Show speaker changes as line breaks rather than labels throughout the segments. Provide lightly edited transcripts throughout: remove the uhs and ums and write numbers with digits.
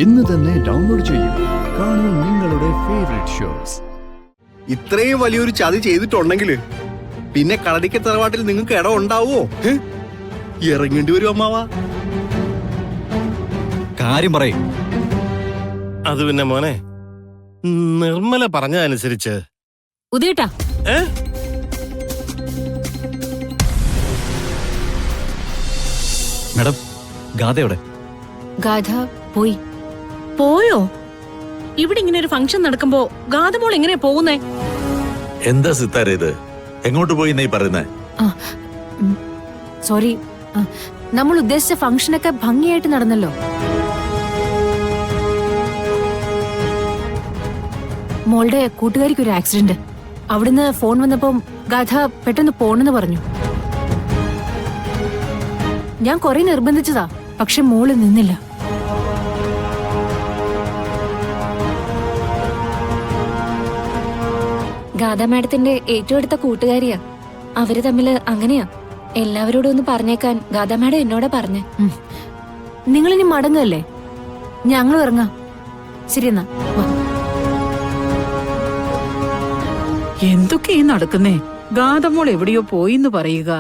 ഇന്ന് തന്നെ ഡൗൺലോഡ് ചെയ്യൂ. കാണൂ നിങ്ങളുടെ ഫേവറേറ്റ് ഷോസ്.
ഇത്രയും വലിയൊരു ചതി ചെയ്തിട്ടുണ്ടെങ്കിൽ പിന്നെ കളരിക്ക തറവാട്ടിൽ നിങ്ങൾക്ക് ഇടം ഉണ്ടാവോ? ഇറങ്ങേണ്ടി വരും അമ്മാവാ.
കാര്യം പറയും.
അത് പിന്നെ മോനെ, നിർമ്മല പറഞ്ഞതനുസരിച്ച്
ഉദയേട്ടാ,
മാഡം, ഗാഥയോടെ
ഗാഥ പോയി. പോയോ? ഇവിടെ ഇങ്ങനെ ഒരു ഫംഗ്ഷൻ നടക്കുമ്പോ ഗാഥമോൾ എങ്ങനെയാ പോകുന്നേ?
എന്താ സിത്താര ഇത്? എങ്ങോട്ട് പോയി നീ പറയുന്നേ?
സോറി, നമ്മൾ ഉദ്ദേശിച്ച ഫംഗ്ഷനൊക്കെ ഭംഗിയായിട്ട് നടന്നല്ലോ. മോളുടെ കൂട്ടുകാരിക്ക് ഒരു ആക്സിഡന്റ്. അവിടുന്ന് ഫോൺ വന്നപ്പം ഗാഥ പെട്ടെന്ന് പോണെന്ന് പറഞ്ഞു. ഞാൻ കുറെ നിർബന്ധിച്ചതാ, പക്ഷെ മോള് നിന്നില്ല.
ഗാഥ മാഡത്തിന്റെ ഏറ്റവും അടുത്ത കൂട്ടുകാരിയാ. അവര് തമ്മില് അങ്ങനെയാ. എല്ലാവരോടും ഒന്ന് പറഞ്ഞേക്കാൻ ഗാഥ മാഡം എന്നോടാ പറഞ്ഞേ.
നിങ്ങളിനി മടങ്ങല്ലേ? ഞങ്ങൾ ഇറങ്ങാം. ശരി എന്നാ.
എന്തൊക്കെയാ നടക്കുന്നേ? ഗാഥമോൾ എവിടെയോ പോയിന്ന് പറയുക,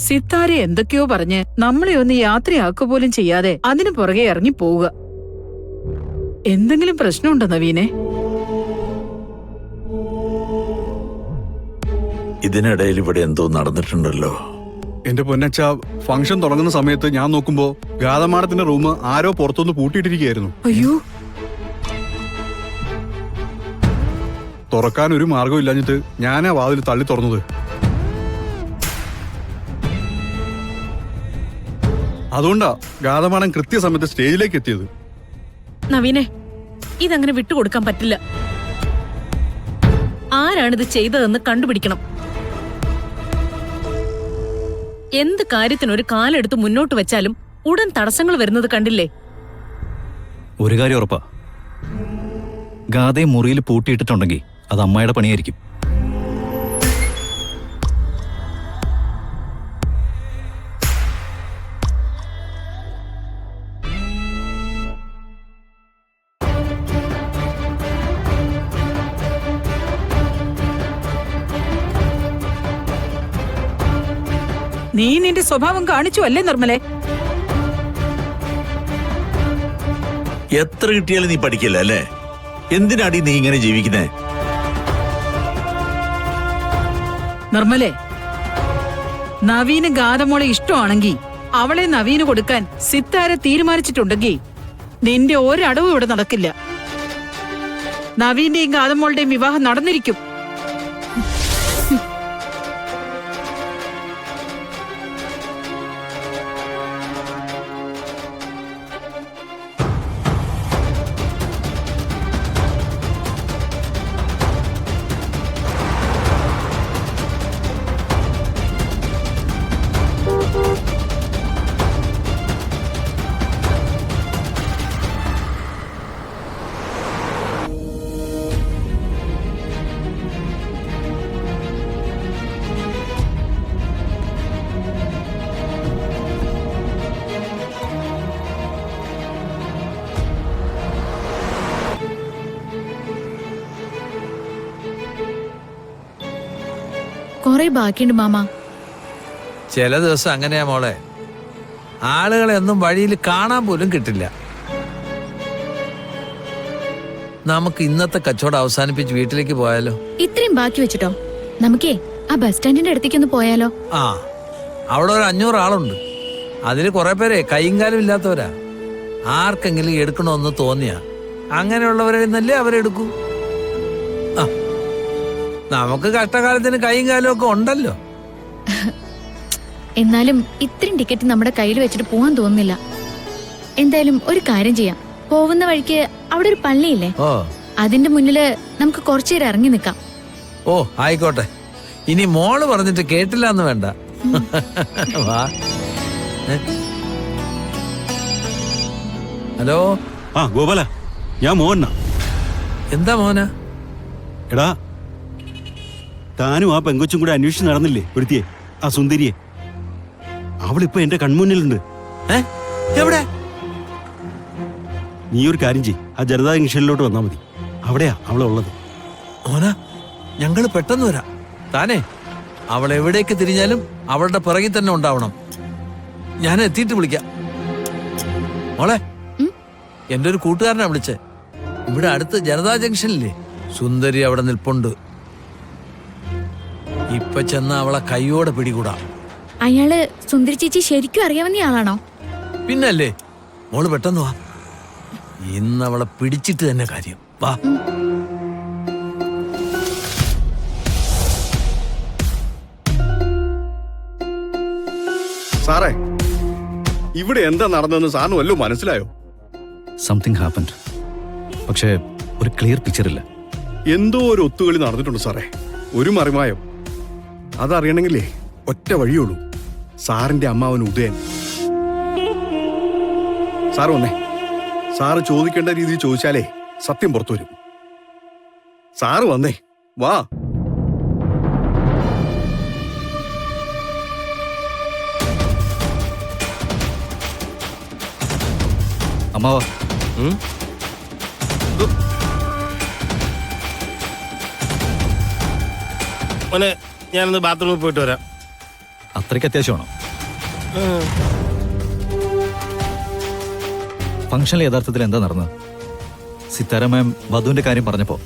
സിത്താര എന്തൊക്കെയോ പറഞ്ഞ് നമ്മളെ ഒന്ന് യാത്രയാക്കുക പോലും ചെയ്യാതെ അതിനു പുറകെ ഇറങ്ങി പോവുക. എന്തെങ്കിലും പ്രശ്നമുണ്ടോ നവീനെ?
ഇതിനിടയിൽ ഇവിടെ എന്തോ നടന്നിട്ടുണ്ടല്ലോ.
എന്റെ പൊന്നച്ച, ഫംഗ്ഷൻ തുടങ്ങുന്ന സമയത്ത് ഞാൻ നോക്കുമ്പോ ഗാഥമാടത്തിന്റെ റൂം ആരോ പുറത്തുനിന്ന് പൂട്ടിയിട്ടിരിക്കുകയായിരുന്നു.
അയ്യോ,
തുറക്കാൻ ഒരു മാർഗം ഇല്ലാഞ്ഞിട്ട് ഞാനാ വാതിൽ തള്ളി തുറന്നത്. അതുകൊണ്ടാ ഗാഥമാടൻ കൃത്യസമയത്ത് സ്റ്റേജിലേക്ക് എത്തിയത്.
നവീനെ, ഇതങ്ങനെ വിട്ടുകൊടുക്കാൻ പറ്റില്ല. ആരാണിത് ചെയ്തതെന്ന് കണ്ടുപിടിക്കണം. എന്ത് കാര്യത്തിനൊരു കാലെടുത്ത് മുന്നോട്ട് വെച്ചാലും ഉടൻ തടസ്സങ്ങൾ വരുന്നത് കണ്ടില്ലേ?
ഒരു കാര്യം ഉറപ്പാ, ഗാഥയെ മുറിയിൽ പൂട്ടിയിട്ടിട്ടുണ്ടെങ്കിൽ അത് അമ്മായിയുടെ പണിയായിരിക്കും.
നീ നിന്റെ സ്വഭാവം കാണിച്ചു അല്ലേ നിർമ്മലേ?
എത്ര കിട്ടിയാലും നീ പഠിക്കില്ല അല്ലേ? എന്തിനാടി നീ ഇങ്ങനെ ജീവിക്കുന്നേ?
നിർമ്മലേ, നവീന് ഗാഥമോളെ ഇഷ്ടമാണെങ്കിൽ അവളെ നവീന് കൊടുക്കാൻ സിത്താര തീരുമാനിച്ചിട്ടുണ്ടെങ്കിൽ നിന്റെ ഒരടവും ഇവിടെ നടക്കില്ല. നവീന്റെയും ഗാഥമോളുടെയും വിവാഹം നടന്നിരിക്കും.
കൊറേ ബാക്കിയുണ്ട് മാമ.
ചില ദിവസം അങ്ങനെയാ മോളെ. ആളുകളെ ഒന്നും വഴിയിൽ കാണാൻ പോലും കിട്ടില്ല. നമുക്ക് ഇന്നത്തെ കച്ചവടം അവസാനിപ്പിച്ച് വീട്ടിലേക്ക് പോയാലോ?
ഇത്രയും ബാക്കി വെച്ചിട്ടോ? നമുക്കേ ആ ബസ് സ്റ്റാൻഡിന്റെ അടുത്തേക്ക് ഒന്ന് പോയാലോ?
ആ, അവിടെ ഒരു 500 ആളുണ്ട്. അതിൽ കുറെ പേരെ കൈയും കാലും ഇല്ലാത്തവരാ. ആർക്കെങ്കിലും എടുക്കണമെന്ന് തോന്നിയാ അങ്ങനെയുള്ളവരെ നിന്നല്ലേ അവരെടുക്കൂ. ആ, നമുക്ക് കഷ്ടകാലത്തിന് കൈയും കാലും ഒക്കെ ഉണ്ടല്ലോ.
എന്നാലും ഇത്രയും ടിക്കറ്റ് നമ്മുടെ കയ്യിൽ വെച്ചിട്ട് പോവാൻ തോന്നുന്നില്ല. എന്തായാലും ഒരു കാര്യം ചെയ്യാം. പോകുന്ന വഴിക്ക് അവിടെ ഒരു പള്ളിയില്ലേ,
ഓ,
അതിന്റെ മുന്നില് നമുക്ക് കുറച്ചേരം ഇറങ്ങി നിൽക്കാം.
ഓ ആയിക്കോട്ടെ. ഇനി മോള് പറഞ്ഞിട്ട് കേട്ടില്ല എന്ന് വേണ്ട. വാ. ഹലോ.
ആ ഗോപാല, ഞാൻ മോഹന.
എന്താ മോന?
എടാ, താനും ആ പെങ്കൊച്ചും കൂടെ അന്വേഷിച്ച് നടന്നില്ലേ ഒരുത്തിയെ, ആ സുന്ദരിയെ? അവളിപ്പോ എന്റെ കൺമുന്നിലുണ്ട്.
എവിടെ?
നീ ഒരു കാര്യം ചെയ്യ്, ആ ജനതാ ജംഗ്ഷനിലോട്ട് വന്നാൽ മതി. അവിടെയാ അവളുള്ളത്.
മോന ഞങ്ങള് പെട്ടെന്ന് വരാം. താനേ അവൾ എവിടേക്ക് തിരിഞ്ഞാലും അവളുടെ പിറകിൽ തന്നെ ഉണ്ടാവണം. ഞാൻ എത്തിയിട്ട് വിളിക്കാം. മോളെ, എന്റെ ഒരു കൂട്ടുകാരനാ വിളിച്ചേ. ഇവിടെ അടുത്ത് ജനതാ ജംഗ്ഷനില്ലേ, സുന്ദരി അവിടെ നിൽപ്പുണ്ട്. ഇപ്പൊ ചെന്ന അവളെ കൈയോടെ പിടികൂടാ.
അയാള് സുന്ദരി ചേച്ചി ശരിക്കും അറിയാവുന്ന ആളാണോ?
പിന്നല്ലേ. മോള് പെട്ടെന്ന് വാ, ഇന്ന് അവളെ പിടിച്ചിട്ട് തന്നെ കാര്യം. വാ.
സാറേ, ഇവിടെ എന്താ നടന്നതെന്ന് സാറിന് വല്ലതും മനസ്സിലായോ?
Something happened. പക്ഷേ ഒരു ക്ലിയർ പിക്ചർ ഇല്ല.
എന്തോ ഒരു ഒത്തുകളി നടന്നിട്ടുണ്ട് സാറേ, ഒരു മറിമായം. അതറിയണമെങ്കിലേ ഒറ്റ വഴിയുള്ളൂ, സാറിന്റെ അമ്മാവൻ ഉദയൻ. സാറ് വന്നേ. സാറ് ചോദിക്കേണ്ട രീതിയിൽ ചോദിച്ചാലേ സത്യം പുറത്തു വരും. സാറ് വന്നേ, വാ.
അമ്മാവ,
മോനെ ഞാനൊന്ന് ബാത്റൂമിൽ പോയിട്ട് വരാം.
അത്രയ്ക്ക് അത്യാവശ്യമാണോ? ഫംഗ്ഷനിൽ യഥാർത്ഥത്തിൽ എന്താ നടന്നത്? സിത്താര മാം വധുവിന്റെ കാര്യം പറഞ്ഞപ്പോ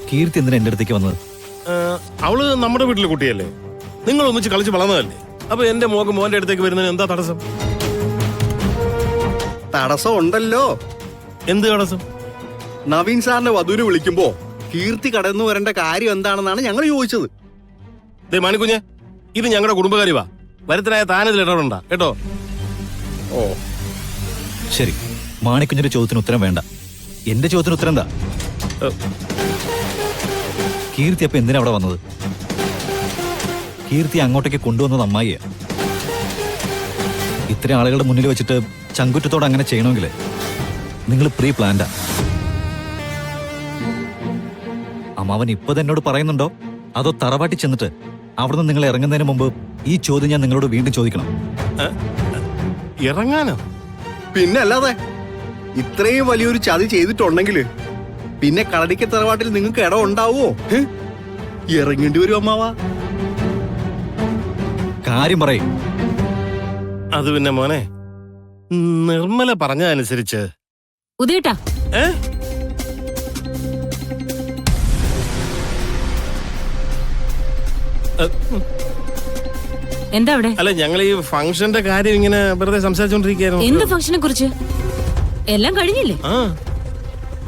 കീർത്തി എന്തിനാ എന്റെ അടുത്തേക്ക് വന്നത്?
അവള് നമ്മുടെ വീട്ടിലെ കുട്ടിയല്ലേ, നിങ്ങൾ ഒന്നിച്ച് കളിച്ച് വളർന്നതല്ലേ. അപ്പൊ എന്റെ മോന്റെ അടുത്തേക്ക് വരുന്നതിന് എന്താ തടസ്സം?
തടസ്സം ഉണ്ടല്ലോ.
എന്ത് തടസ്സം?
നവീൻ സാറിനെ വധുവിനെ വിളിക്കുമ്പോ കീർത്തി കടന്നു വരേണ്ട കാര്യം എന്താണെന്നാണ് ഞങ്ങൾ ചോദിച്ചത്.
ദേ മാണിക്കുഞ്ഞെ, ഇത് ഞങ്ങളുടെ കുടുംബകാര്യവാ. വരുത്തനായ താനതിൽ ഇടപെടണ്ട കേട്ടോ.
ഓ
ശരി, മാണിക്കുഞ്ഞിന്റെ ചോദ്യത്തിന് ഉത്തരം വേണ്ട. എന്റെ ചോദ്യത്തിന് ഉത്തരം എന്താ? കീർത്തി അപ്പൊ എന്തിനാ അവിടെ വന്നത്? കീർത്തി അങ്ങോട്ടേക്ക് കൊണ്ടുവന്നത് അമ്മായിയാ. ഇത്രയും ആളുകളുടെ മുന്നിൽ വെച്ചിട്ട് ചങ്കുറ്റത്തോടെ അങ്ങനെ ചെയ്യണമെങ്കിൽ നിങ്ങൾ പ്രീ പ്ലാൻഡാ. അമ്മാവൻ ഇപ്പൊ എന്നോട് പറയുന്നുണ്ടോ, അതോ തറവാട്ടി ചെന്നിട്ട് അവിടുന്ന് നിങ്ങൾ ഇറങ്ങുന്നതിന് മുമ്പ് ഈ ചോദ്യം ഞാൻ നിങ്ങളോട് വീണ്ടും ചോദിക്കണം?
ഇറങ്ങാനോ?
പിന്നെ അല്ലാതെ, ഇത്രയും വലിയൊരു ചതി ചെയ്തിട്ടുണ്ടെങ്കിൽ പിന്നെ കളടിക്ക തറവാട്ടിൽ നിങ്ങൾക്ക് ഇടം ഉണ്ടാവുമോ? ഇറങ്ങേണ്ടി വരും അമ്മാവാ.
കാര്യം പറയും.
അത് പിന്നെ മോനെ, നിർമ്മല പറഞ്ഞതനുസരിച്ച്
ഉദയേട്ടാ, എന്താ അവിടെ?
അല്ല, ഞങ്ങൾ ഈ ഫംഗ്ഷന്റെ കാര്യം ഇങ്ങനെ വെറുതെ സംസാരിച്ചോണ്ടിരിക്കുകയായിരുന്നു.
എന്ത് ഫംഗ്ഷനെ കുറിച്ച്? എല്ലാം കഴിഞ്ഞില്ലേ?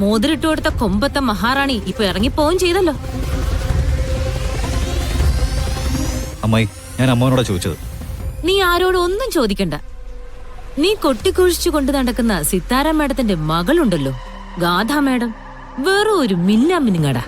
മോതിരിട്ട് കൊടുത്ത കൊമ്പത്തെ മഹാറാണി ഇപ്പൊ ഇറങ്ങിപ്പോവും ചെയ്തല്ലോ.
അമ്മായി, ഞാൻ അമ്മാവനോടാ ചോദിച്ചത്.
നീ ആരോടും ഒന്നും ചോദിക്കണ്ട. നീ കൊട്ടിക്കുഴിച്ചു കൊണ്ട് നടക്കുന്ന സിത്താര മാഡത്തിന്റെ മകളുണ്ടല്ലോ, ഗാഥ മാഡം, വെറും ഒരു മിന്നാമിനുങ്ങടാ.